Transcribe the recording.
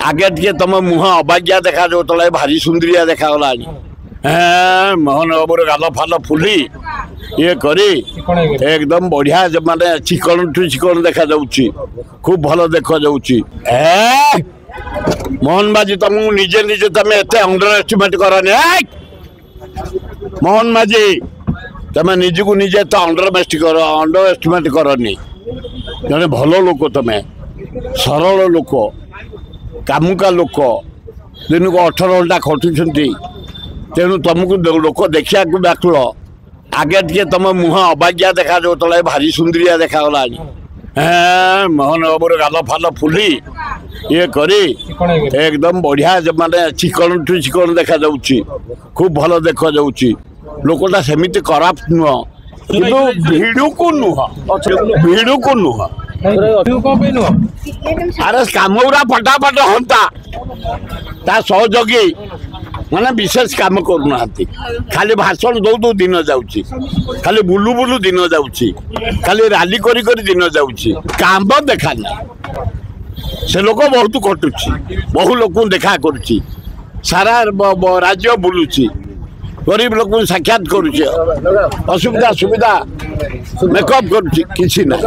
आगे टे तुम मुह अबागिया देखा जो भारी सुंदरिया देखा मोहन बाबूर गाल फाल फुली ये करी एकदम बढ़िया माने चिकन टू चिकन देखा खूब भल देखा मोहन बाजी तुमको निजे निजे तुम एत अंडर एस्टिमेट करनी मोहन बाजी तुम निज को निजे तो अंडर एस्टिमेट करनी जड़े भल लोक तुम सरल लोक कामुका लोक दिन को 18 घंटा खटुंट तेणु तुमको लोक देखा व्याकुल आगे टे तुम मुह अबागिया देखा जो भारी सुंदरिया देखा मोहन बाबूर गाल फाल फुली ये करी एकदम बढ़िया माने चिकन टू चिकन देखा खूब भल देखा लोकटा सेमती कराप्ट नुह भिड़ को नुह अरे काम फटाफट हंता ता सहयोगी मैंने विशेष काम करूना खाली भाषण दौ दौ दिन जाऊँगी खाली बुलू बुलू दिन जाऊँगी खाली राली करी करी दिन जाऊँगी काम देखा ना से लोक बहुत कटुची बहु लोक देखा करुच्ची सारा राज्य बुलूची गरीब लोक साक्षात करुच्ची असुविधा सुविधा मेकअप करुच्ची किसी ना।